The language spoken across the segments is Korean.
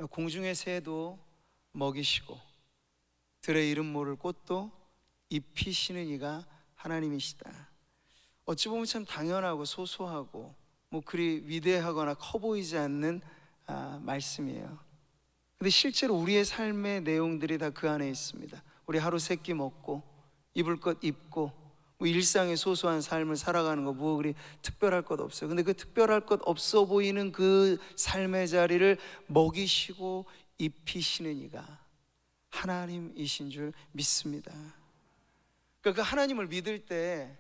공중의 새도 먹이시고 들의 이름 모를 꽃도 입히시는 이가 하나님이시다. 어찌 보면 참 당연하고 소소하고 그리 위대하거나 커 보이지 않는 말씀이에요. 근데 실제로 우리의 삶의 내용들이 다 그 안에 있습니다. 우리 하루 세 끼 먹고 입을 것 입고 일상의 소소한 삶을 살아가는 거 뭐 그리 특별할 것 없어요. 근데 그 특별할 것 없어 보이는 그 삶의 자리를 먹이시고 입히시는 이가 하나님이신 줄 믿습니다. 그러니까 그 하나님을 믿을 때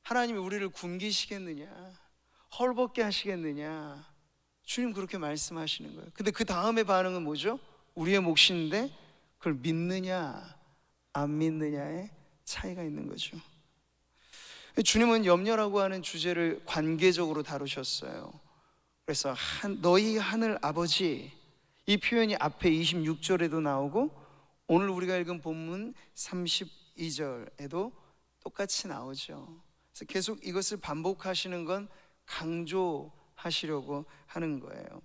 하나님이 우리를 굶기시겠느냐, 헐벗게 하시겠느냐, 주님 그렇게 말씀하시는 거예요. 근데 그 다음에 반응은 뭐죠? 우리의 몫인데 그걸 믿느냐 안 믿느냐의 차이가 있는 거죠. 주님은 염려라고 하는 주제를 관계적으로 다루셨어요. 그래서 너희 하늘 아버지, 이 표현이 앞에 26절에도 나오고 오늘 우리가 읽은 본문 32절에도 똑같이 나오죠. 그래서 계속 이것을 반복하시는 건 강조하시려고 하는 거예요.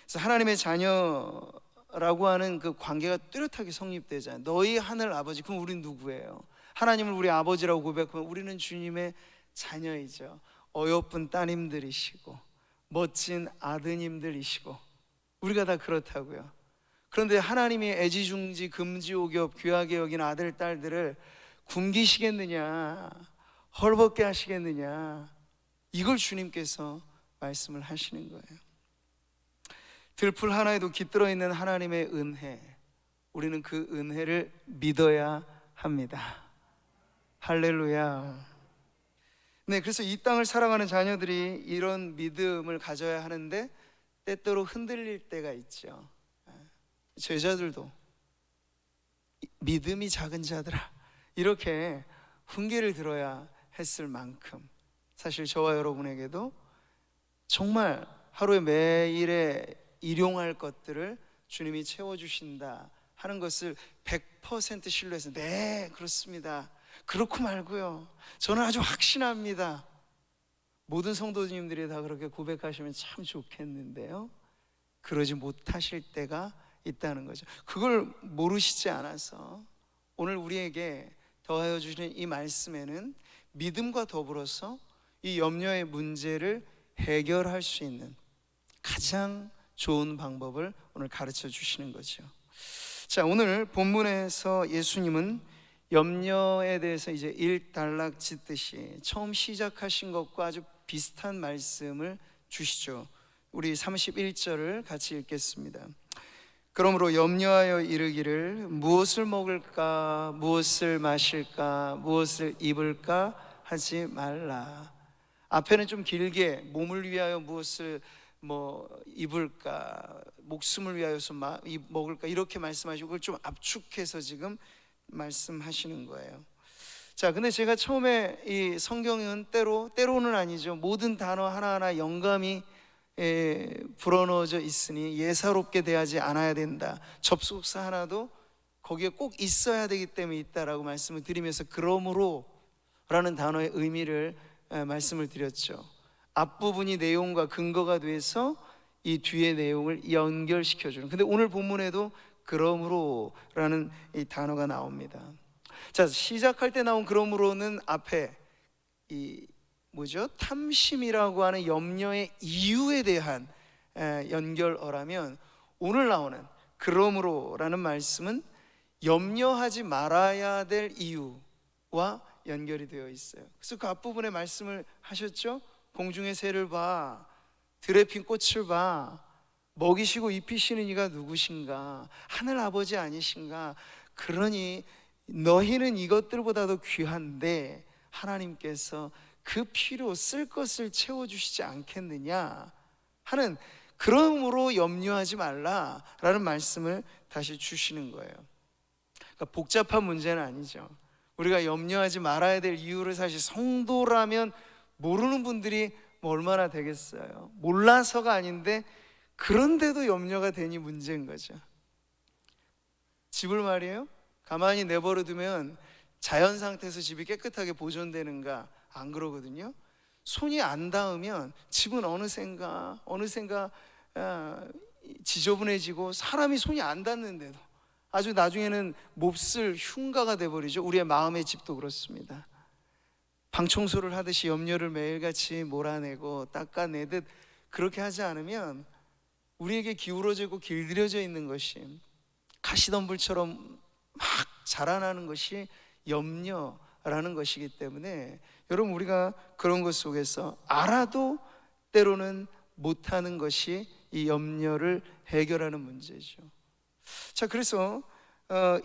그래서 하나님의 자녀라고 하는 그 관계가 뚜렷하게 성립되잖아요. 너희 하늘 아버지, 그럼 우리는 누구예요? 하나님을 우리 아버지라고 고백하면 우리는 주님의 자녀이죠. 어여쁜 따님들이시고 멋진 아드님들이시고 우리가 다 그렇다고요. 그런데 하나님이 애지중지 금지옥엽 귀하게 여긴 아들 딸들을 굶기시겠느냐, 헐벗게 하시겠느냐, 이걸 주님께서 말씀을 하시는 거예요. 들풀 하나에도 깃들어 있는 하나님의 은혜, 우리는 그 은혜를 믿어야 합니다. 할렐루야. 네, 그래서 이 땅을 살아가는 자녀들이 이런 믿음을 가져야 하는데 때때로 흔들릴 때가 있죠. 제자들도 믿음이 작은 자들아 이렇게 훈계를 들어야 했을 만큼 사실 저와 여러분에게도 정말 하루에 매일에 일용할 것들을 주님이 채워주신다 하는 것을 100% 신뢰해서 네 그렇습니다, 그렇고 말고요, 저는 아주 확신합니다. 모든 성도님들이 다 그렇게 고백하시면 참 좋겠는데요, 그러지 못하실 때가 있다는 거죠. 그걸 모르시지 않아서 오늘 우리에게 더하여 주시는 이 말씀에는 믿음과 더불어서 이 염려의 문제를 해결할 수 있는 가장 좋은 방법을 오늘 가르쳐 주시는 거죠. 자, 오늘 본문에서 예수님은 염려에 대해서 이제 일단락 짓듯이 처음 시작하신 것과 아주 비슷한 말씀을 주시죠. 우리 31절을 같이 읽겠습니다. 그러므로 염려하여 이르기를 무엇을 먹을까, 무엇을 마실까, 무엇을 입을까 하지 말라. 앞에는 좀 길게 몸을 위하여 무엇을 입을까, 목숨을 위하여서 먹을까 이렇게 말씀하시고 그걸 좀 압축해서 지금 말씀하시는 거예요. 자, 근데 제가 처음에 이 성경은 때로는 아니죠, 모든 단어 하나하나 영감이 불어넣어져 있으니 예사롭게 대하지 않아야 된다, 접속사 하나도 거기에 꼭 있어야 되기 때문에 있다라고 말씀을 드리면서 그러므로 라는 단어의 의미를 말씀을 드렸죠. 앞부분이 내용과 근거가 돼서 이 뒤의 내용을 연결시켜주는, 근데 오늘 본문에도 그러므로 라는 이 단어가 나옵니다. 자, 시작할 때 나온 그러므로는 앞에 탐심이라고 하는 염려의 이유에 대한 연결어라면 오늘 나오는 그러므로라는 말씀은 염려하지 말아야 될 이유와 연결이 되어 있어요. 그래서 그 앞부분에 말씀을 하셨죠. 공중의 새를 봐, 들에 핀 꽃을 봐, 먹이시고 입히시는 이가 누구신가, 하늘 아버지 아니신가. 그러니 너희는 이것들보다도 귀한데 하나님께서 그 필요 쓸 것을 채워주시지 않겠느냐 하는, 그러므로 염려하지 말라라는 말씀을 다시 주시는 거예요. 그러니까 복잡한 문제는 아니죠. 우리가 염려하지 말아야 될 이유를 사실 성도라면 모르는 분들이 얼마나 되겠어요. 몰라서가 아닌데 그런데도 염려가 되니 문제인 거죠. 집을 말이에요, 가만히 내버려 두면 자연 상태에서 집이 깨끗하게 보존되는가? 안 그러거든요. 손이 안 닿으면 집은 어느샌가 지저분해지고 사람이 손이 안 닿는데도 아주 나중에는 몹쓸 흉가가 돼버리죠. 우리의 마음의 집도 그렇습니다. 방 청소를 하듯이 염려를 매일같이 몰아내고 닦아내듯 그렇게 하지 않으면 우리에게 기울어지고 길들여져 있는 것이 가시덤불처럼 막 자라나는 것이 염려라는 것이기 때문에 여러분, 우리가 그런 것 속에서 알아도 때로는 못하는 것이 이 염려를 해결하는 문제죠. 자, 그래서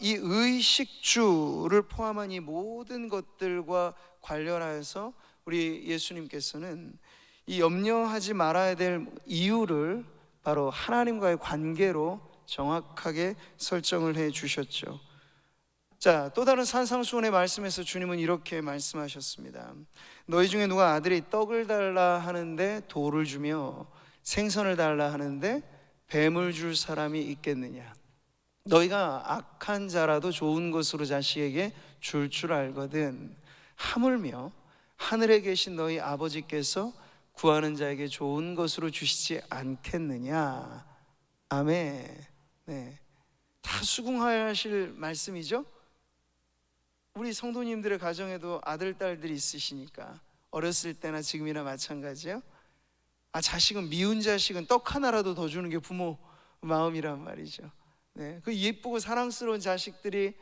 이 의식주를 포함한 이 모든 것들과 관련하여서 우리 예수님께서는 이 염려하지 말아야 될 이유를 바로 하나님과의 관계로 정확하게 설정을 해 주셨죠. 자, 또 다른 산상수훈의 말씀에서 주님은 이렇게 말씀하셨습니다. 너희 중에 누가 아들이 떡을 달라 하는데 돌을 주며 생선을 달라 하는데 뱀을 줄 사람이 있겠느냐? 너희가 악한 자라도 좋은 것으로 자식에게 줄 줄 알거든 하물며 하늘에 계신 너희 아버지께서 구하는 자에게 좋은 것으로 주시지 않겠느냐? 아멘. 네, 다 수긍하실 말씀이죠. 우리 성도님들의 가정에도 아들, 딸들이 있으시니까 어렸을 때나 지금이나 마찬가지예요. 자식은, 미운 자식은 떡 하나라도 더 주는 게 부모 마음이란 말이죠. 네, 그 예쁘고 사랑스러운 자식들이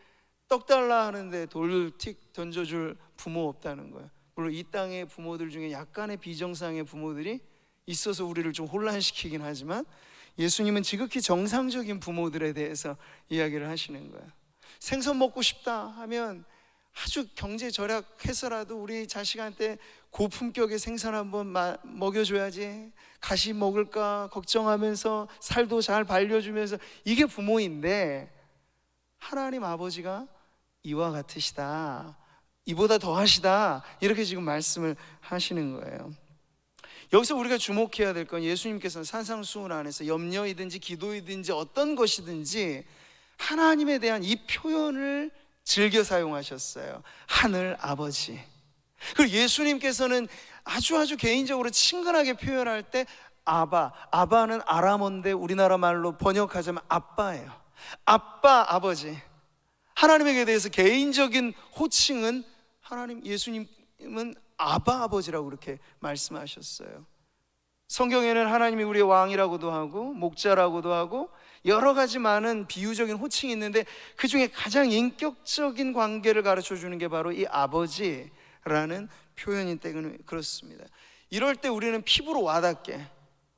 떡 달라 하는데 돌을 틱 던져줄 부모 없다는 거예요. 물론 이 땅의 부모들 중에 약간의 비정상의 부모들이 있어서 우리를 좀 혼란시키긴 하지만 예수님은 지극히 정상적인 부모들에 대해서 이야기를 하시는 거예요. 생선 먹고 싶다 하면 아주 경제 절약해서라도 우리 자식한테 고품격의 생선 한번 먹여줘야지, 가시 먹을까 걱정하면서 살도 잘 발려주면서, 이게 부모인데 하나님 아버지가 이와 같으시다, 이보다 더하시다, 이렇게 지금 말씀을 하시는 거예요. 여기서 우리가 주목해야 될 건 예수님께서는 산상수훈 안에서 염려이든지 기도이든지 어떤 것이든지 하나님에 대한 이 표현을 즐겨 사용하셨어요. 하늘 아버지. 그리고 예수님께서는 아주 개인적으로 친근하게 표현할 때 아바는 아람어인데 우리나라 말로 번역하자면 아빠예요. 아빠, 아버지. 하나님에게 대해서 개인적인 호칭은 예수님은 아바 아버지라고 그렇게 말씀하셨어요. 성경에는 하나님이 우리의 왕이라고도 하고 목자라고도 하고 여러 가지 많은 비유적인 호칭이 있는데 그 중에 가장 인격적인 관계를 가르쳐 주는 게 바로 이 아버지라는 표현인 때는 그렇습니다. 이럴 때 우리는 피부로 와닿게,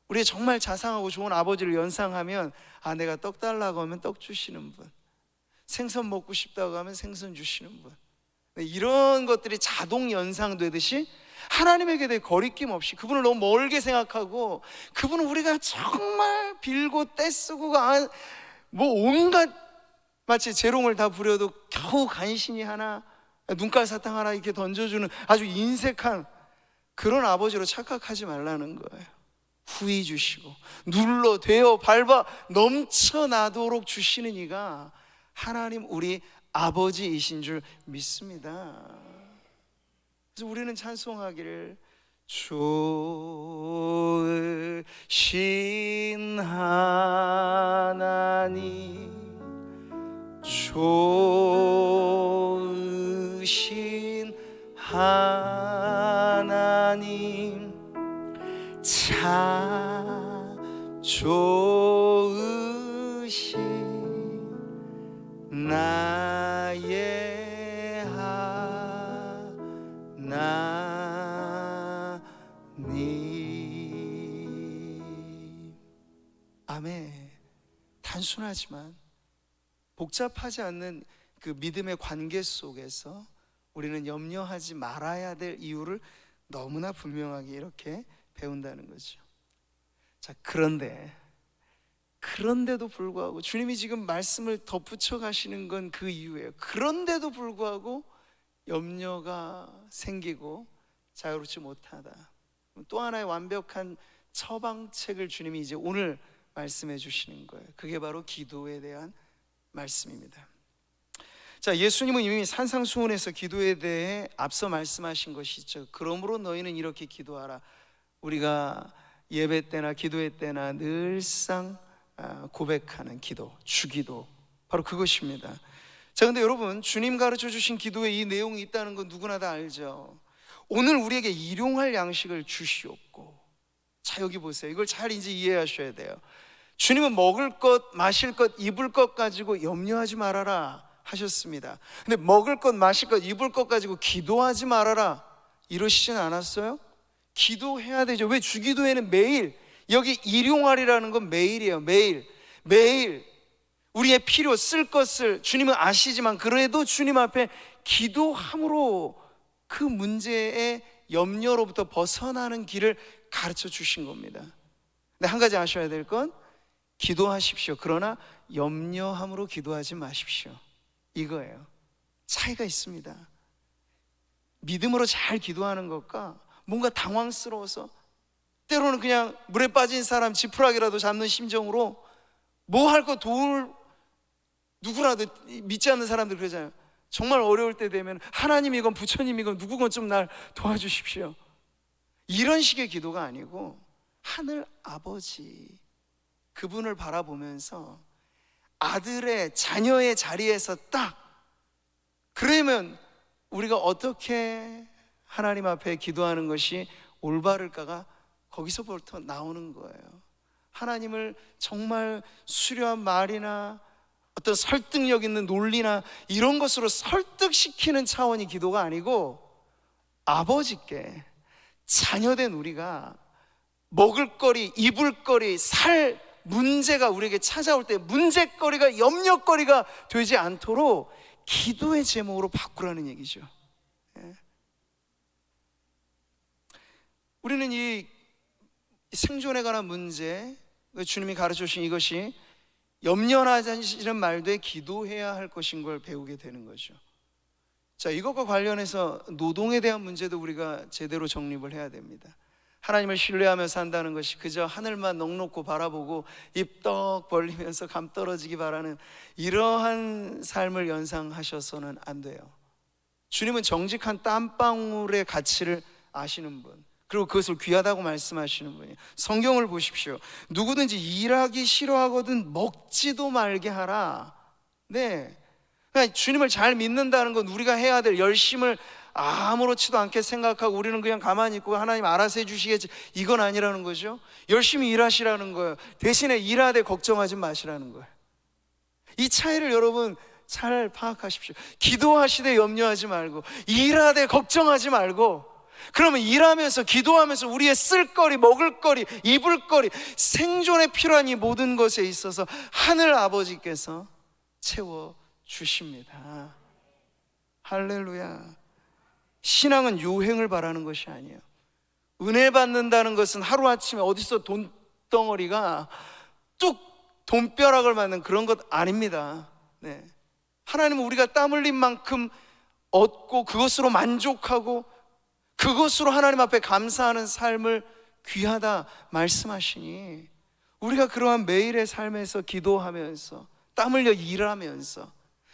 우리의 정말 자상하고 좋은 아버지를 연상하면 내가 떡 달라고 하면 떡 주시는 분, 생선 먹고 싶다고 하면 생선 주시는 분, 이런 것들이 자동 연상되듯이 하나님에게 대해 거리낌 없이 그분을 너무 멀게 생각하고, 그분은 우리가 정말 빌고 떼쓰고 뭐 온갖 마치 재롱을 다 부려도 겨우 간신히 하나, 눈깔 사탕 하나 이렇게 던져주는 아주 인색한 그런 아버지로 착각하지 말라는 거예요. 후히 주시고 눌러 대어 밟아 넘쳐나도록 주시는 이가 하나님 우리 아버지이신 줄 믿습니다. 그래서 우리는 찬송하기를 좋으신 하나님, 좋으신 하나님, 참 좋으신 나의 하나님. 아멘. 단순하지만 복잡하지 않는 그 믿음의 관계 속에서 우리는 염려하지 말아야 될 이유를 너무나 분명하게 이렇게 배운다는 거죠. 자, 그런데도 불구하고 주님이 지금 말씀을 덧붙여 가시는 건 그 이유예요. 그런데도 불구하고 염려가 생기고 자유롭지 못하다. 또 하나의 완벽한 처방책을 주님이 이제 오늘 말씀해 주시는 거예요. 그게 바로 기도에 대한 말씀입니다. 자, 예수님은 이미 산상수훈에서 기도에 대해 앞서 말씀하신 것이 있죠. 그러므로 너희는 이렇게 기도하라. 우리가 예배 때나 기도회 때나 늘상 고백하는 기도, 주기도, 바로 그것입니다. 자, 근데 여러분, 주님 가르쳐 주신 기도에 이 내용이 있다는 건 누구나 다 알죠. 오늘 우리에게 일용할 양식을 주시옵고. 자, 여기 보세요. 이걸 잘 이제 이해하셔야 돼요. 주님은 먹을 것, 마실 것, 입을 것 가지고 염려하지 말아라 하셨습니다. 근데 먹을 것, 마실 것, 입을 것 가지고 기도하지 말아라 이러시진 않았어요? 기도해야 되죠. 왜? 주기도에는 매일, 여기 일용할이라는 건 매일이에요. 매일 우리의 필요, 쓸 것을 주님은 아시지만 그래도 주님 앞에 기도함으로 그 문제의 염려로부터 벗어나는 길을 가르쳐 주신 겁니다. 근데 한 가지 아셔야 될 건, 기도하십시오. 그러나 염려함으로 기도하지 마십시오. 이거예요. 차이가 있습니다. 믿음으로 잘 기도하는 것과 뭔가 당황스러워서, 때로는 그냥 물에 빠진 사람 지푸라기라도 잡는 심정으로 뭐 할 거 도울, 누구라도 믿지 않는 사람들 그러잖아요. 정말 어려울 때 되면 하나님이건 부처님이건 누구건 좀 날 도와주십시오, 이런 식의 기도가 아니고 하늘 아버지, 그분을 바라보면서 아들의, 자녀의 자리에서 딱, 그러면 우리가 어떻게 하나님 앞에 기도하는 것이 올바를까가 거기서부터 나오는 거예요. 하나님을 정말 수려한 말이나 어떤 설득력 있는 논리나 이런 것으로 설득시키는 차원이 기도가 아니고, 아버지께 자녀된 우리가 먹을 거리, 입을 거리, 살 문제가 우리에게 찾아올 때 문제거리가, 염려거리가 되지 않도록 기도의 제목으로 바꾸라는 얘기죠. 우리는 이 생존에 관한 문제, 주님이 가르쳐 주신 이것이 염려하시는 말되 기도해야 할 것인 걸 배우게 되는 거죠. 자, 이것과 관련해서 노동에 대한 문제도 우리가 제대로 정립을 해야 됩니다. 하나님을 신뢰하며 산다는 것이 그저 하늘만 넋놓고 바라보고 입 떡 벌리면서 감 떨어지기 바라는 이러한 삶을 연상하셔서는 안 돼요. 주님은 정직한 땀방울의 가치를 아시는 분, 그리고 그것을 귀하다고 말씀하시는 분이에요. 성경을 보십시오. 누구든지 일하기 싫어하거든 먹지도 말게 하라. 네, 그러니까 주님을 잘 믿는다는 건 우리가 해야 될 열심을 아무렇지도 않게 생각하고 우리는 그냥 가만히 있고 하나님 알아서 해주시겠지, 이건 아니라는 거죠. 열심히 일하시라는 거예요. 대신에 일하되 걱정하지 마시라는 거예요. 이 차이를 여러분 잘 파악하십시오. 기도하시되 염려하지 말고, 일하되 걱정하지 말고, 그러면 일하면서 기도하면서 우리의 쓸거리, 먹을거리, 입을거리, 생존에 필요한 이 모든 것에 있어서 하늘 아버지께서 채워주십니다. 할렐루야. 신앙은 요행을 바라는 것이 아니에요. 은혜 받는다는 것은 하루아침에 어디서 돈덩어리가 뚝 돈벼락을 맞는 그런 것 아닙니다. 네. 하나님은 우리가 땀 흘린 만큼 얻고 그것으로 만족하고 그것으로 하나님 앞에 감사하는 삶을 귀하다 말씀하시니, 우리가 그러한 매일의 삶에서 기도하면서 땀 흘려 일하면서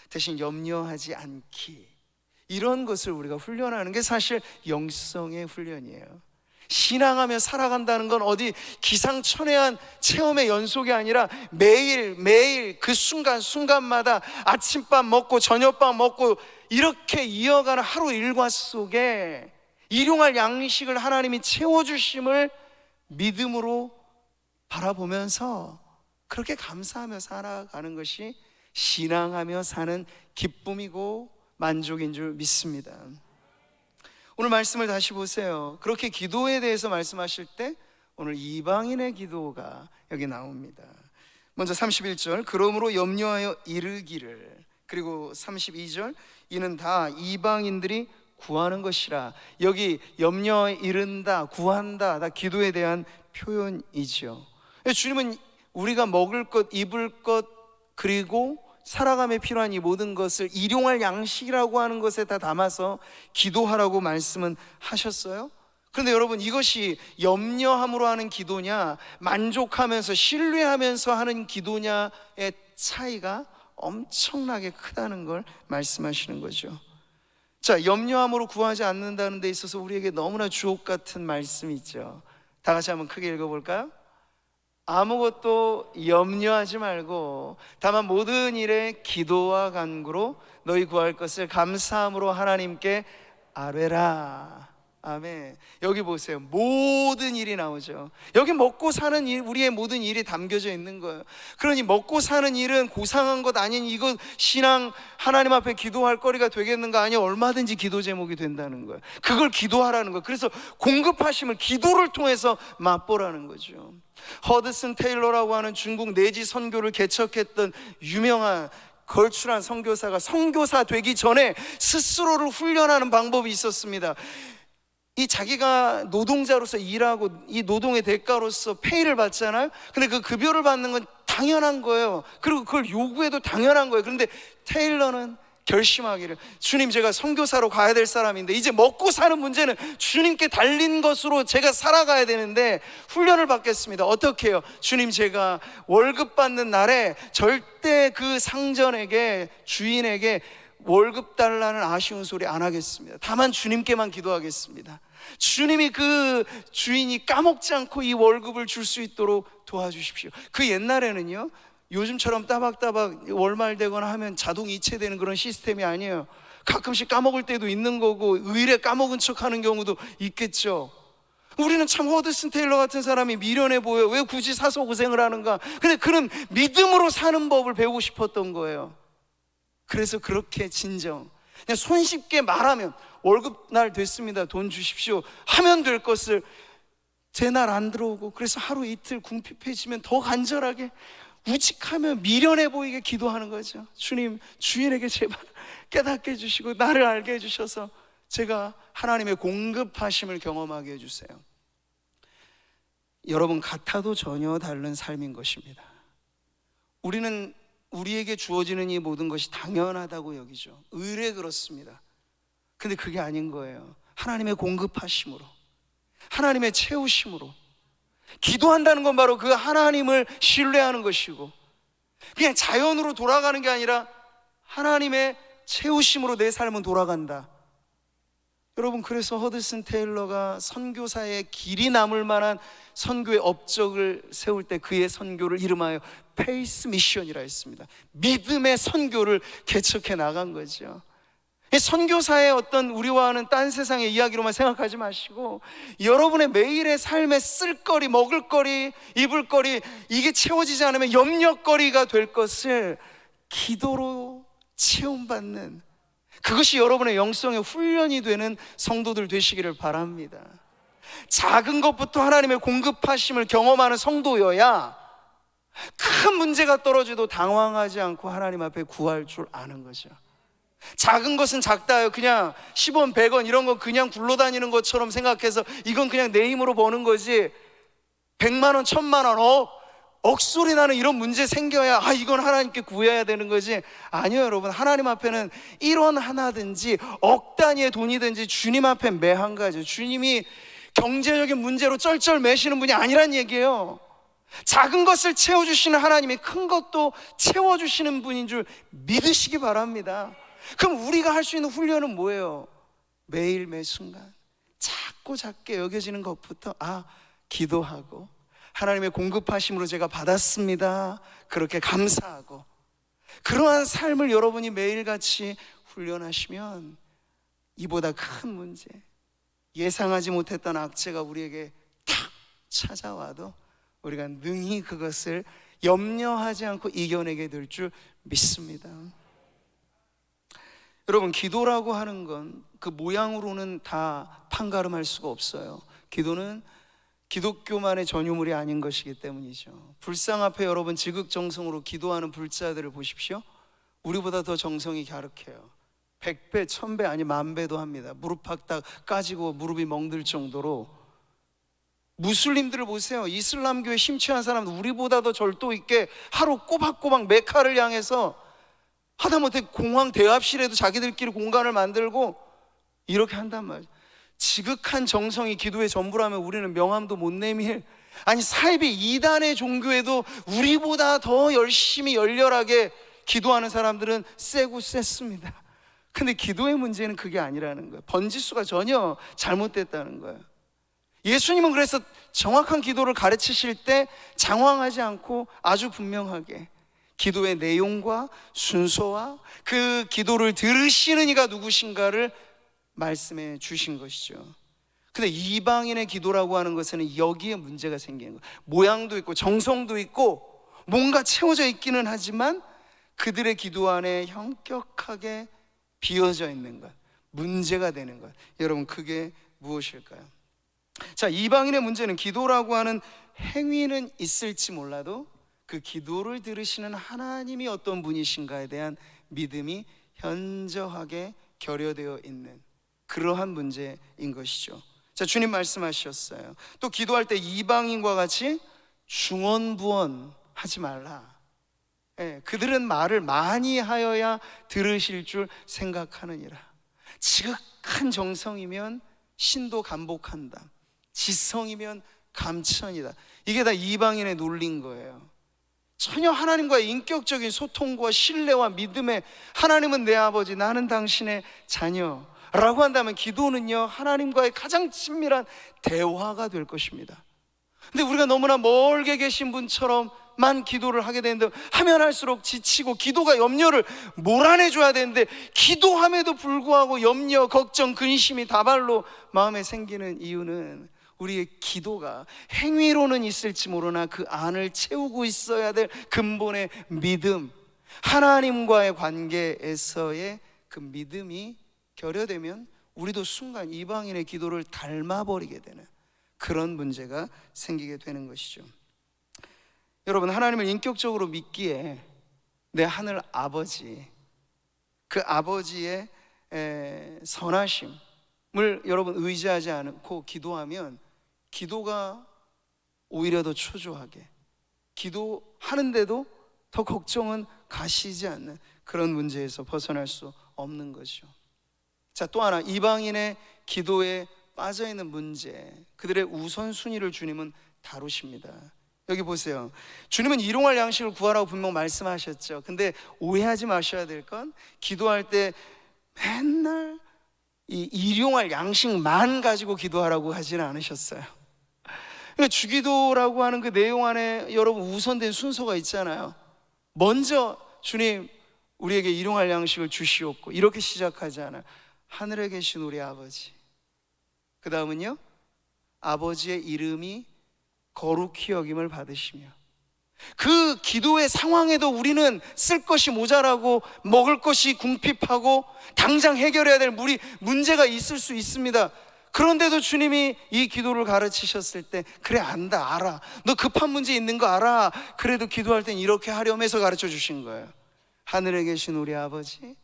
대신 염려하지 않기, 이런 것을 우리가 훈련하는 게 사실 영성의 훈련이에요. 신앙하며 살아간다는 건 어디 기상천외한 체험의 연속이 아니라 매일 그 순간순간마다 아침밥 먹고 저녁밥 먹고 이렇게 이어가는 하루 일과 속에 일용할 양식을 하나님이 채워주심을 믿음으로 바라보면서 그렇게 감사하며 살아가는 것이 신앙하며 사는 기쁨이고 만족인 줄 믿습니다. 오늘 말씀을 다시 보세요. 그렇게 기도에 대해서 말씀하실 때 오늘 이방인의 기도가 여기 나옵니다. 먼저 31절, 그러므로 염려하여 이르기를, 그리고 32절, 이는 다 이방인들이 구하는 것이라. 여기 염려에 이른다, 구한다, 다 기도에 대한 표현이죠. 주님은 우리가 먹을 것, 입을 것, 그리고 살아감에 필요한 이 모든 것을 일용할 양식이라고 하는 것에 다 담아서 기도하라고 말씀은 하셨어요. 그런데 여러분, 이것이 염려함으로 하는 기도냐, 만족하면서 신뢰하면서 하는 기도냐의 차이가 엄청나게 크다는 걸 말씀하시는 거죠. 자, 염려함으로 구하지 않는다는 데 있어서 우리에게 너무나 주옥 같은 말씀이 있죠. 다 같이 한번 크게 읽어볼까요? 아무것도 염려하지 말고 다만 모든 일에 기도와 간구로 너희 구할 것을 감사함으로 하나님께 아뢰라. 아멘. 여기 보세요. 모든 일이 나오죠. 여기 먹고 사는 일, 우리의 모든 일이 담겨져 있는 거예요. 그러니 먹고 사는 일은 고상한 것 아닌 이것 신앙 하나님 앞에 기도할 거리가 되겠는가? 아니, 얼마든지 기도 제목이 된다는 거예요. 그걸 기도하라는 거예요. 그래서 공급하심을 기도를 통해서 맛보라는 거죠. 허드슨 테일러라고 하는 중국 내지 선교를 개척했던 유명한 걸출한 선교사가 선교사 되기 전에 스스로를 훈련하는 방법이 있었습니다. 이 자기가 노동자로서 일하고 이 노동의 대가로서 페이를 받잖아요. 근데 그 급여를 받는 건 당연한 거예요. 그리고 그걸 요구해도 당연한 거예요. 그런데 테일러는 결심하기를, 주님, 제가 선교사로 가야 될 사람인데 이제 먹고 사는 문제는 주님께 달린 것으로 제가 살아가야 되는데 훈련을 받겠습니다. 어떻게 해요? 주님, 제가 월급 받는 날에 절대 그 상전에게, 주인에게 월급 달라는 아쉬운 소리 안 하겠습니다. 다만 주님께만 기도하겠습니다. 주님이 그 주인이 까먹지 않고 이 월급을 줄 수 있도록 도와주십시오. 그 옛날에는요, 요즘처럼 따박따박 월말되거나 하면 자동 이체되는 그런 시스템이 아니에요. 가끔씩 까먹을 때도 있는 거고 의뢰 까먹은 척하는 경우도 있겠죠. 우리는 참 허드슨 테일러 같은 사람이 미련해 보여요. 왜 굳이 사서 고생을 하는가? 근데 그는 믿음으로 사는 법을 배우고 싶었던 거예요. 그래서 그렇게 진정, 그냥 손쉽게 말하면 월급날 됐습니다, 돈 주십시오 하면 될 것을 제 날 안 들어오고, 그래서 하루 이틀 궁핍해지면 더 간절하게 우직하며 미련해 보이게 기도하는 거죠. 주님, 주인에게 제발 깨닫게 해주시고 나를 알게 해주셔서 제가 하나님의 공급하심을 경험하게 해주세요. 여러분, 같아도 전혀 다른 삶인 것입니다. 우리는 우리에게 주어지는 이 모든 것이 당연하다고 여기죠. 의례 그렇습니다. 근데 그게 아닌 거예요. 하나님의 공급하심으로, 하나님의 채우심으로. 기도한다는 건 바로 그 하나님을 신뢰하는 것이고, 그냥 자연으로 돌아가는 게 아니라 하나님의 채우심으로 내 삶은 돌아간다. 여러분, 그래서 허드슨 테일러가 선교사의 길이 남을 만한 선교의 업적을 세울 때 그의 선교를 이름하여 페이스 미션이라 했습니다. 믿음의 선교를 개척해 나간 거죠. 선교사의 어떤 우리와는 딴 세상의 이야기로만 생각하지 마시고, 여러분의 매일의 삶의 쓸거리, 먹을거리, 입을거리, 이게 채워지지 않으면 염려거리가 될 것을 기도로 체험받는, 그것이 여러분의 영성의 훈련이 되는 성도들 되시기를 바랍니다. 작은 것부터 하나님의 공급하심을 경험하는 성도여야 큰 문제가 떨어져도 당황하지 않고 하나님 앞에 구할 줄 아는 거죠. 작은 것은 작다요. 그냥 10원, 100원 이런 건 그냥 굴러다니는 것처럼 생각해서 이건 그냥 내 힘으로 버는 거지, 100만 원, 1000만 원, 억소리 나는 이런 문제 생겨야 이건 하나님께 구해야 되는 거지. 아니요, 여러분, 하나님 앞에는 1원 하나든지 억 단위의 돈이든지 주님 앞에 매 한 가지, 주님이 경제적인 문제로 쩔쩔 매시는 분이 아니란 얘기예요. 작은 것을 채워주시는 하나님이 큰 것도 채워주시는 분인 줄 믿으시기 바랍니다. 그럼 우리가 할 수 있는 훈련은 뭐예요? 매일 매 순간 작고 작게 여겨지는 것부터 기도하고 하나님의 공급하심으로 제가 받았습니다, 그렇게 감사하고, 그러한 삶을 여러분이 매일같이 훈련하시면 이보다 큰 문제, 예상하지 못했던 악재가 우리에게 탁 찾아와도 우리가 능히 그것을 염려하지 않고 이겨내게 될 줄 믿습니다. 여러분, 기도라고 하는 건 그 모양으로는 다 판가름할 수가 없어요. 기도는 기독교만의 전유물이 아닌 것이기 때문이죠. 불상 앞에 여러분 지극정성으로 기도하는 불자들을 보십시오. 우리보다 더 정성이 갸륵해요. 100배, 1000배, 아니 10,000배도 합니다. 무릎 박다 까지고 무릎이 멍들 정도로. 무슬림들을 보세요. 이슬람교에 심취한 사람들 우리보다 더 절도 있게 하루 꼬박꼬박 메카를 향해서 하다못해 공항 대합실에도 자기들끼리 공간을 만들고 이렇게 한단 말이에요. 지극한 정성이 기도의 전부라면 우리는 명함도 못 내밀, 아니 사이비 이단의 종교에도 우리보다 더 열심히 열렬하게 기도하는 사람들은 세고 셌습니다. 근데 기도의 문제는 그게 아니라는 거예요. 번지수가 전혀 잘못됐다는 거예요. 예수님은 그래서 정확한 기도를 가르치실 때 장황하지 않고 아주 분명하게 기도의 내용과 순서와 그 기도를 들으시는 이가 누구신가를 말씀해 주신 것이죠. 근데 이방인의 기도라고 하는 것에는 여기에 문제가 생기는 거예요. 모양도 있고 정성도 있고 뭔가 채워져 있기는 하지만 그들의 기도 안에 현격하게 비어져 있는 것, 문제가 되는 것, 여러분 그게 무엇일까요? 자, 이방인의 문제는 기도라고 하는 행위는 있을지 몰라도 그 기도를 들으시는 하나님이 어떤 분이신가에 대한 믿음이 현저하게 결여되어 있는 그러한 문제인 것이죠. 자, 주님 말씀하셨어요. 또 기도할 때 이방인과 같이 중언부언 하지 말라. 그들은 말을 많이 하여야 들으실 줄 생각하느니라. 지극한 정성이면 신도 감복한다. 지성이면 감천이다. 이게 다 이방인의 논리인 거예요. 전혀 하나님과의 인격적인 소통과 신뢰와 믿음에 하나님은 내 아버지, 나는 당신의 자녀라고 한다면 기도는요 하나님과의 가장 친밀한 대화가 될 것입니다. 근데 우리가 너무나 멀게 계신 분처럼만 기도를 하게 되는데 하면 할수록 지치고 기도가 염려를 몰아내줘야 되는데 기도함에도 불구하고 염려, 걱정, 근심이 다발로 마음에 생기는 이유는 우리의 기도가 행위로는 있을지 모르나 그 안을 채우고 있어야 될 근본의 믿음, 하나님과의 관계에서의 그 믿음이 결여되면 우리도 순간 이방인의 기도를 닮아버리게 되는 그런 문제가 생기게 되는 것이죠. 여러분, 하나님을 인격적으로 믿기에 내 하늘 아버지, 그 아버지의 선하심을 여러분 의지하지 않고 기도하면 기도가 오히려 더 초조하게, 기도하는데도 더 걱정은 가시지 않는 그런 문제에서 벗어날 수 없는 거죠. 자, 또 하나, 이방인의 기도에 빠져있는 문제, 그들의 우선순위를 주님은 다루십니다. 여기 보세요. 주님은 일용할 양식을 구하라고 분명 말씀하셨죠. 근데 오해하지 마셔야 될 건 기도할 때 맨날 이 일용할 양식만 가지고 기도하라고 하지는 않으셨어요. 그러니까 주기도라고 하는 그 내용 안에 여러분 우선된 순서가 있잖아요. 먼저 주님 우리에게 일용할 양식을 주시옵고 이렇게 시작하지 않아요. 하늘에 계신 우리 아버지, 그 다음은요 아버지의 이름이 거룩히 여김을 받으시며, 그 기도의 상황에도 우리는 쓸 것이 모자라고 먹을 것이 궁핍하고 당장 해결해야 될 문제가 있을 수 있습니다. 그런데도 주님이 이 기도를 가르치셨을 때 그래 안다, 알아, 너 급한 문제 있는 거 알아, 그래도 기도할 땐 이렇게 하렴해서 가르쳐 주신 거예요. 하늘에 계신 우리 아버지,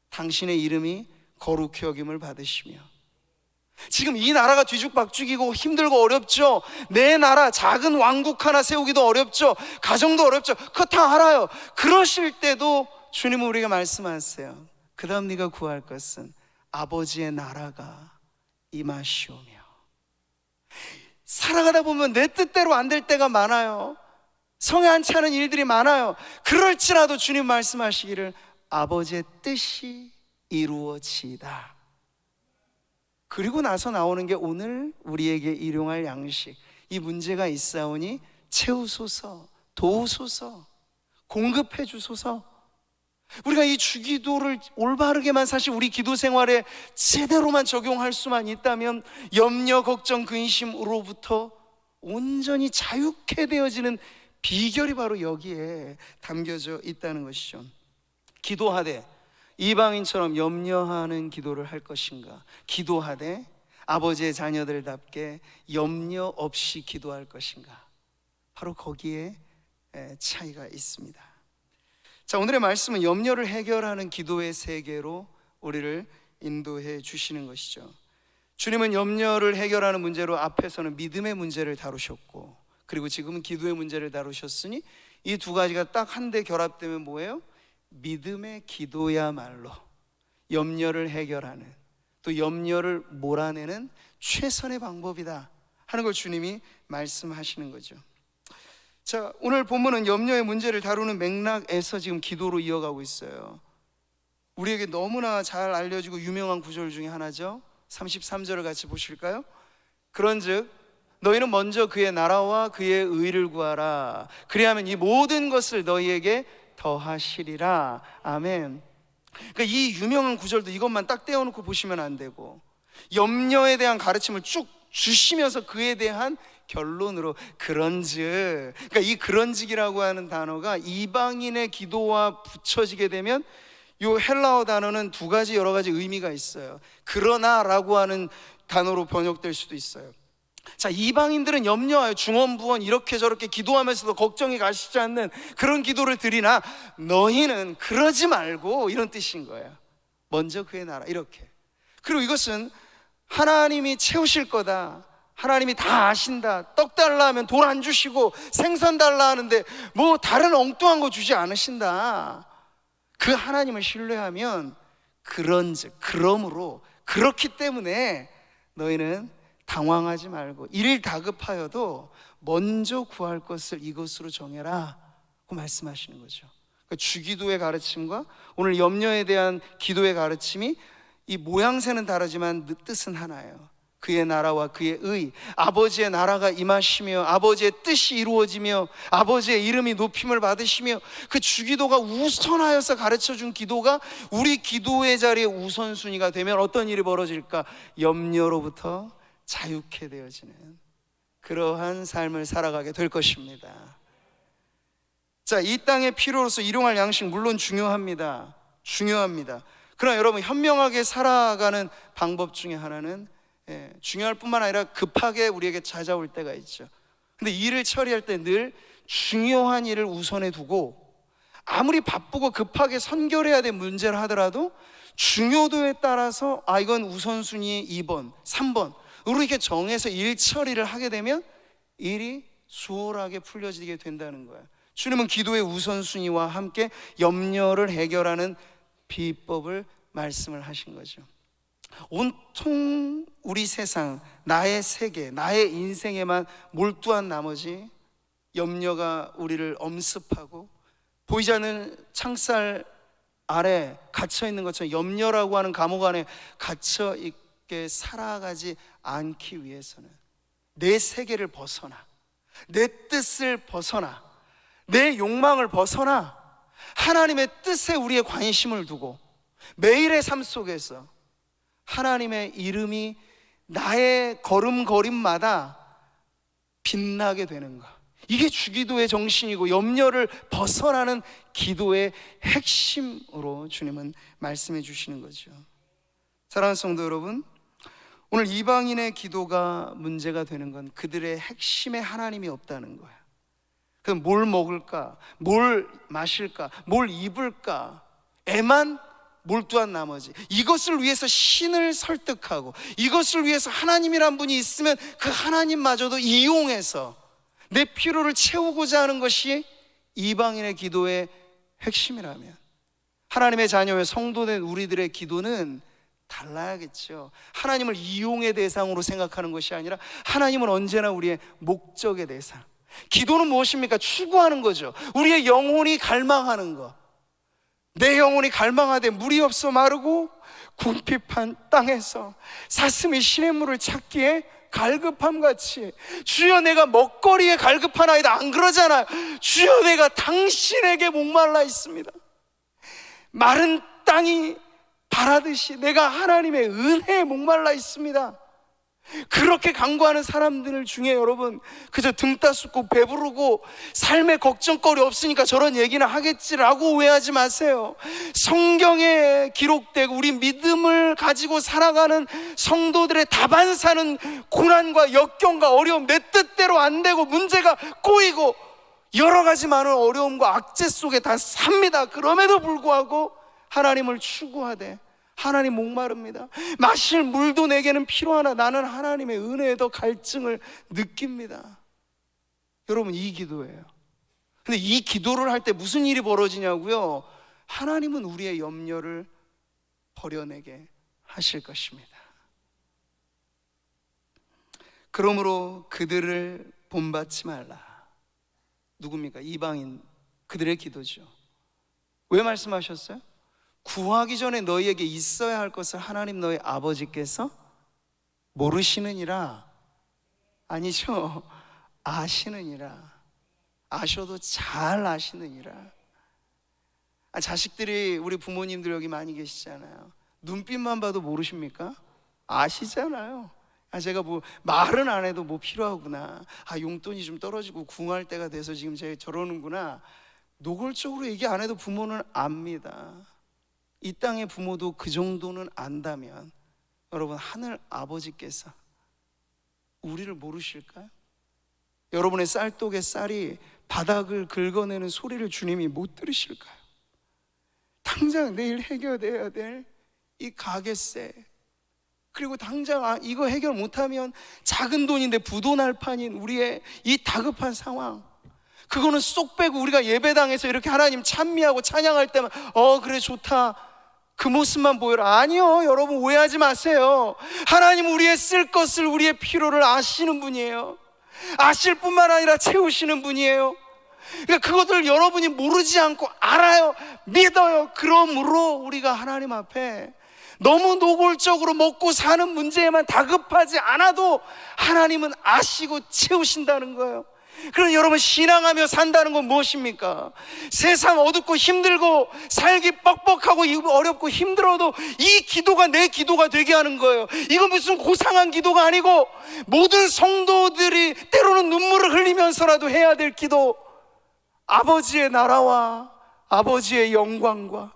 당신의 이름이 거룩히 여김을 받으시며. 지금 이 나라가 뒤죽박죽이고 힘들고 어렵죠. 내 나라 작은 왕국 하나 세우기도 어렵죠. 가정도 어렵죠. 그거 다 알아요. 그러실 때도 주님은 우리가 말씀하세요. 그 다음 네가 구할 것은 아버지의 나라가 임하시오며. 살아가다 보면 내 뜻대로 안 될 때가 많아요. 성에 안 차는 일들이 많아요. 그럴지라도 주님 말씀하시기를 아버지의 뜻이 이루어지이다. 그리고 나서 나오는 게 오늘 우리에게 일용할 양식, 이 문제가 있사오니 채우소서, 도우소서, 공급해 주소서. 우리가 이 주기도를 올바르게만 사실 우리 기도 생활에 제대로만 적용할 수만 있다면 염려, 걱정, 근심으로부터 온전히 자유케 되어지는 비결이 바로 여기에 담겨져 있다는 것이죠. 기도하되 이방인처럼 염려하는 기도를 할 것인가, 기도하되 아버지의 자녀들답게 염려 없이 기도할 것인가, 바로 거기에 차이가 있습니다. 자, 오늘의 말씀은 염려를 해결하는 기도의 세계로 우리를 인도해 주시는 것이죠. 주님은 염려를 해결하는 문제로 앞에서는 믿음의 문제를 다루셨고, 그리고 지금은 기도의 문제를 다루셨으니 이 두 가지가 딱 한데 결합되면 뭐예요? 믿음의 기도야말로 염려를 해결하는, 또 염려를 몰아내는 최선의 방법이다 하는 걸 주님이 말씀하시는 거죠. 자, 오늘 본문은 염려의 문제를 다루는 맥락에서 지금 기도로 이어가고 있어요. 우리에게 너무나 잘 알려지고 유명한 구절 중에 하나죠. 33절을 같이 보실까요? 그런즉 너희는 먼저 그의 나라와 그의 의를 구하라. 그리하면 이 모든 것을 너희에게 더하시리라. 아멘. 그러니까 이 유명한 구절도 이것만 딱 떼어놓고 보시면 안 되고, 염려에 대한 가르침을 쭉 주시면서 그에 대한 결론으로 그런즉, 그러니까 이 그런즉이라고 하는 단어가 이방인의 기도와 붙여지게 되면 이 헬라어 단어는 두 가지 여러 가지 의미가 있어요. 그러나라고 하는 단어로 번역될 수도 있어요. 자, 이방인들은 염려하여 중언부언 이렇게 저렇게 기도하면서도 걱정이 가시지 않는 그런 기도를 드리나 너희는 그러지 말고, 이런 뜻인 거예요. 먼저 그의 나라, 이렇게. 그리고 이것은 하나님이 채우실 거다, 하나님이 다 아신다, 떡 달라 하면 돈 안 주시고 생선 달라 하는데 뭐 다른 엉뚱한 거 주지 않으신다, 그 하나님을 신뢰하면 그런즉, 그러므로, 그렇기 때문에 너희는 당황하지 말고 일 다급하여도 먼저 구할 것을 이것으로 정해라 고 말씀하시는 거죠. 그러니까 주기도의 가르침과 오늘 염려에 대한 기도의 가르침이 이 모양새는 다르지만 뜻은 하나예요. 그의 나라와 그의 의, 아버지의 나라가 임하시며 아버지의 뜻이 이루어지며 아버지의 이름이 높임을 받으시며, 그 주기도가 우선하여서 가르쳐준 기도가 우리 기도의 자리에 우선순위가 되면 어떤 일이 벌어질까? 염려로부터 자유케 되어지는 그러한 삶을 살아가게 될 것입니다. 자, 이 땅의 필요로서 일용할 양식 물론 중요합니다. 그러나 여러분, 현명하게 살아가는 방법 중에 하나는 중요할 뿐만 아니라 급하게 우리에게 찾아올 때가 있죠. 근데 일을 처리할 때 늘 중요한 일을 우선에 두고, 아무리 바쁘고 급하게 선결해야 될 문제를 하더라도 중요도에 따라서 이건 우선순위 2번, 3번 이렇게 정해서 일 처리를 하게 되면 일이 수월하게 풀려지게 된다는 거예요. 주님은 기도의 우선순위와 함께 염려를 해결하는 비법을 말씀을 하신 거죠. 온통 우리 세상, 나의 세계, 나의 인생에만 몰두한 나머지 염려가 우리를 엄습하고 보이지 않는 창살 아래 갇혀 있는 것처럼 염려라고 하는 감옥 안에 갇혀 있게 살아가지 않기 위해서는 내 세계를 벗어나, 내 뜻을 벗어나, 내 욕망을 벗어나 하나님의 뜻에 우리의 관심을 두고 매일의 삶 속에서 하나님의 이름이 나의 걸음걸이마다 빛나게 되는 것, 이게 주기도의 정신이고 염려를 벗어나는 기도의 핵심으로 주님은 말씀해 주시는 거죠. 사랑하는 성도 여러분, 오늘 이방인의 기도가 문제가 되는 건 그들의 핵심에 하나님이 없다는 거예요. 그럼 뭘 먹을까, 뭘 마실까, 뭘 입을까에만 몰두한 나머지, 이것을 위해서 신을 설득하고 이것을 위해서 하나님이란 분이 있으면 그 하나님마저도 이용해서 내 필요를 채우고자 하는 것이 이방인의 기도의 핵심이라면, 하나님의 자녀의 성도된 우리들의 기도는 달라야겠죠. 하나님을 이용의 대상으로 생각하는 것이 아니라 하나님은 언제나 우리의 목적의 대상. 기도는 무엇입니까? 추구하는 거죠. 우리의 영혼이 갈망하는 것. 내 영혼이 갈망하되 물이 없어 마르고 궁핍한 땅에서 사슴이 시냇물을 찾기에 갈급함같이, 주여 내가 먹거리에 갈급하나이다, 안 그러잖아요. 주여 내가 당신에게 목말라 있습니다. 마른 땅이 바라듯이 내가 하나님의 은혜에 목말라 있습니다. 그렇게 간구하는 사람들 중에 여러분, 그저 등 따숩고 배부르고 삶에 걱정거리 없으니까 저런 얘기는 하겠지라고 오해하지 마세요. 성경에 기록되고 우리 믿음을 가지고 살아가는 성도들의 다반사는 고난과 역경과 어려움, 내 뜻대로 안 되고 문제가 꼬이고 여러 가지 많은 어려움과 악재 속에 다 삽니다. 그럼에도 불구하고 하나님을 추구하되 하나님 목마릅니다. 마실 물도 내게는 필요하나 나는 하나님의 은혜에 더 갈증을 느낍니다. 여러분, 이 기도예요. 근데 이 기도를 할 때 무슨 일이 벌어지냐고요? 하나님은 우리의 염려를 버려내게 하실 것입니다. 그러므로 그들을 본받지 말라. 누굽니까? 이방인, 그들의 기도죠. 왜 말씀하셨어요? 구하기 전에 너희에게 있어야 할 것을 하나님 너희 아버지께서 모르시느니라 아니죠. 아시느니라. 아셔도 잘 아시느니라. 자식들이, 우리 부모님들 여기 많이 계시잖아요. 눈빛만 봐도 모르십니까? 아시잖아요. 제가 뭐 말은 안 해도 뭐 필요하구나, 용돈이 좀 떨어지고 궁할 때가 돼서 지금 제가 저러는구나, 노골적으로 얘기 안 해도 부모는 압니다. 이 땅의 부모도 그 정도는 안다면 여러분, 하늘 아버지께서 우리를 모르실까요? 여러분의 쌀독에 쌀이 바닥을 긁어내는 소리를 주님이 못 들으실까요? 당장 내일 해결돼야 될 이 가게세, 그리고 당장 이거 해결 못하면 작은 돈인데 부도 날 판인 우리의 이 다급한 상황, 그거는 쏙 빼고 우리가 예배당에서 이렇게 하나님 찬미하고 찬양할 때만 그래 좋다, 그 모습만 보여라. 아니요, 여러분 오해하지 마세요. 하나님 우리의 쓸 것을, 우리의 필요를 아시는 분이에요. 아실 뿐만 아니라 채우시는 분이에요. 그러니까 그것을 여러분이 모르지 않고 알아요, 믿어요. 그러므로 우리가 하나님 앞에 너무 노골적으로 먹고 사는 문제에만 다급하지 않아도 하나님은 아시고 채우신다는 거예요. 그럼 여러분, 신앙하며 산다는 건 무엇입니까? 세상 어둡고 힘들고 살기 뻑뻑하고 어렵고 힘들어도 이 기도가 내 기도가 되게 하는 거예요. 이건 무슨 고상한 기도가 아니고 모든 성도들이 때로는 눈물을 흘리면서라도 해야 될 기도, 아버지의 나라와 아버지의 영광과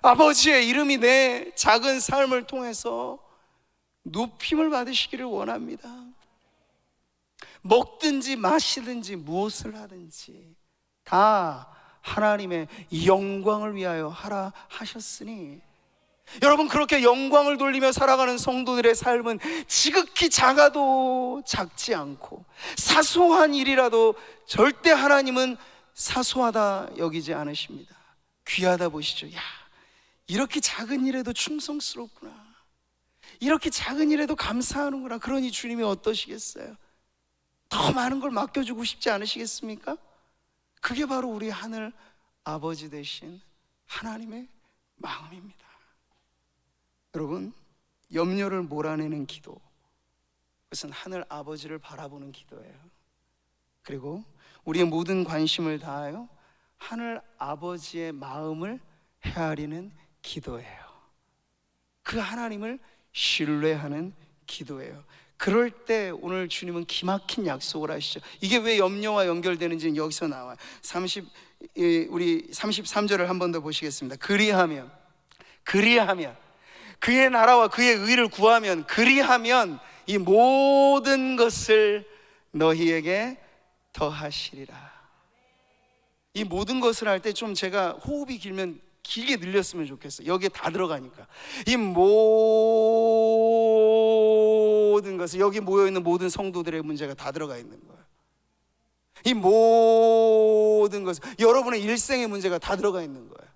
아버지의 이름이 내 작은 삶을 통해서 높임을 받으시기를 원합니다. 먹든지 마시든지 무엇을 하든지 다 하나님의 영광을 위하여 하라 하셨으니, 여러분, 그렇게 영광을 돌리며 살아가는 성도들의 삶은 지극히 작아도 작지 않고 사소한 일이라도 절대 하나님은 사소하다 여기지 않으십니다. 귀하다 보시죠. 야, 이렇게 작은 일에도 충성스럽구나, 이렇게 작은 일에도 감사하는구나. 그러니 주님이 어떠시겠어요? 더 많은 걸 맡겨주고 싶지 않으시겠습니까? 그게 바로 우리 하늘 아버지 되신 하나님의 마음입니다. 여러분, 염려를 몰아내는 기도, 그것은 하늘 아버지를 바라보는 기도예요. 그리고 우리의 모든 관심을 다하여 하늘 아버지의 마음을 헤아리는 기도예요. 그 하나님을 신뢰하는 기도예요. 그럴 때 오늘 주님은 기막힌 약속을 하시죠. 이게 왜 염려와 연결되는지는 여기서 나와요. 우리 33절을 한 번 더 보시겠습니다. 그리하면 그의 나라와 그의 의를 구하면, 그리하면 이 모든 것을 너희에게 더하시리라. 이 모든 것을 할 때 좀 제가 호흡이 길면 길게 늘렸으면 좋겠어요. 여기에 다 들어가니까. 이 모든 것을, 여기 모여있는 모든 성도들의 문제가 다 들어가 있는 거예요. 이 모든 것을, 여러분의 일생의 문제가 다 들어가 있는 거예요.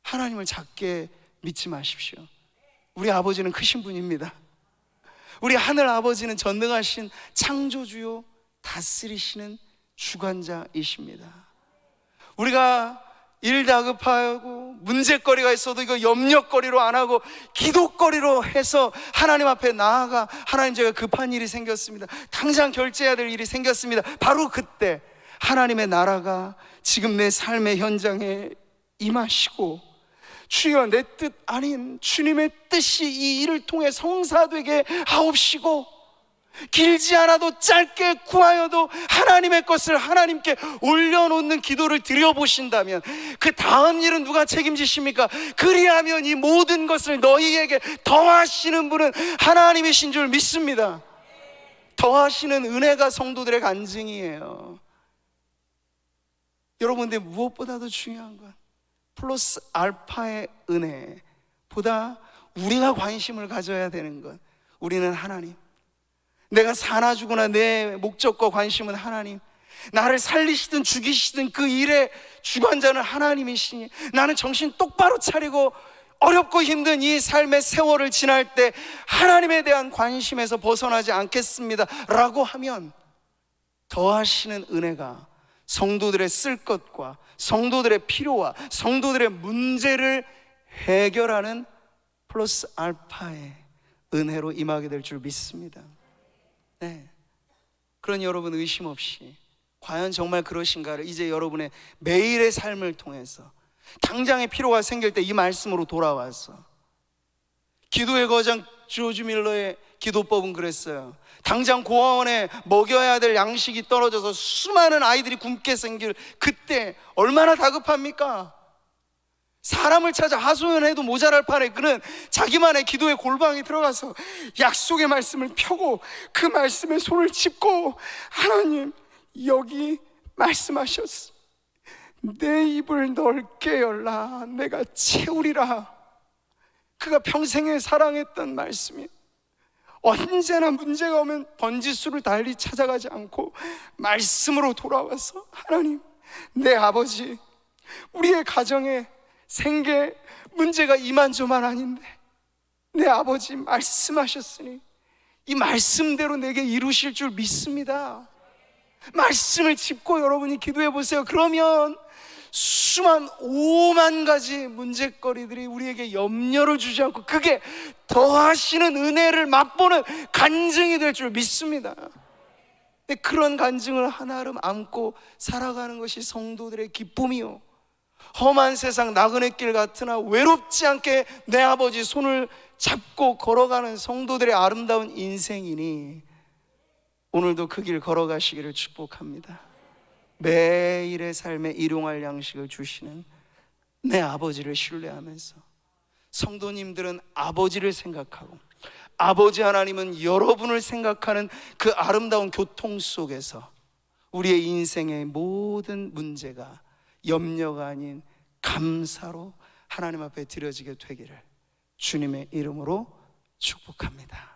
하나님을 작게 믿지 마십시오. 우리 아버지는 크신 분입니다. 우리 하늘 아버지는 전능하신 창조주요 다스리시는 주관자이십니다. 우리가 일 다급하고 문제거리가 있어도 이거 염려거리로 안 하고 기도거리로 해서 하나님 앞에 나아가, 하나님 제가 급한 일이 생겼습니다, 당장 결제해야 될 일이 생겼습니다. 바로 그때 하나님의 나라가 지금 내 삶의 현장에 임하시고, 주여 내 뜻 아닌 주님의 뜻이 이 일을 통해 성사되게 하옵시고, 길지 않아도 짧게 구하여도 하나님의 것을 하나님께 올려놓는 기도를 드려보신다면 그 다음 일은 누가 책임지십니까? 그리하면 이 모든 것을 너희에게 더하시는 분은 하나님이신 줄 믿습니다. 더하시는 은혜가 성도들의 간증이에요. 여러분, 근데 무엇보다도 중요한 건 플러스 알파의 은혜보다 우리가 관심을 가져야 되는 건, 우리는 하나님, 내가 사나 죽으나 내 목적과 관심은 하나님, 나를 살리시든 죽이시든 그 일의 주관자는 하나님이시니 나는 정신 똑바로 차리고 어렵고 힘든 이 삶의 세월을 지날 때 하나님에 대한 관심에서 벗어나지 않겠습니다 라고 하면, 더하시는 은혜가 성도들의 쓸 것과 성도들의 필요와 성도들의 문제를 해결하는 플러스 알파의 은혜로 임하게 될 줄 믿습니다. 네. 그런 여러분 의심 없이 과연 정말 그러신가를 이제 여러분의 매일의 삶을 통해서 당장의 필요가 생길 때 이 말씀으로 돌아와서, 기도의 거장 조지 밀러의 기도법은 그랬어요. 당장 고아원에 먹여야 될 양식이 떨어져서 수많은 아이들이 굶게 생길 그때 얼마나 다급합니까? 사람을 찾아 하소연해도 모자랄 판에 그는 자기만의 기도의 골방에 들어가서 약속의 말씀을 펴고 그 말씀에 손을 짚고, 하나님, 여기 말씀하셨어. 내 입을 넓게 열라 내가 채우리라. 그가 평생에 사랑했던 말씀이, 언제나 문제가 오면 번지수를 달리 찾아가지 않고 말씀으로 돌아와서, 하나님, 내 아버지, 우리의 가정에 생계 문제가 이만저만 아닌데 내 아버지 말씀하셨으니 이 말씀대로 내게 이루실 줄 믿습니다. 말씀을 짚고 여러분이 기도해 보세요. 그러면 수만 5만 가지 문제거리들이 우리에게 염려를 주지 않고 그게 더하시는 은혜를 맛보는 간증이 될 줄 믿습니다. 근데 그런 간증을 하나름 안고 살아가는 것이 성도들의 기쁨이요, 험한 세상 나그네 길 같으나 외롭지 않게 내 아버지 손을 잡고 걸어가는 성도들의 아름다운 인생이니 오늘도 그 길 걸어가시기를 축복합니다. 매일의 삶에 일용할 양식을 주시는 내 아버지를 신뢰하면서, 성도님들은 아버지를 생각하고 아버지 하나님은 여러분을 생각하는 그 아름다운 교통 속에서 우리의 인생의 모든 문제가 염려가 아닌 감사로 하나님 앞에 드려지게 되기를 주님의 이름으로 축복합니다.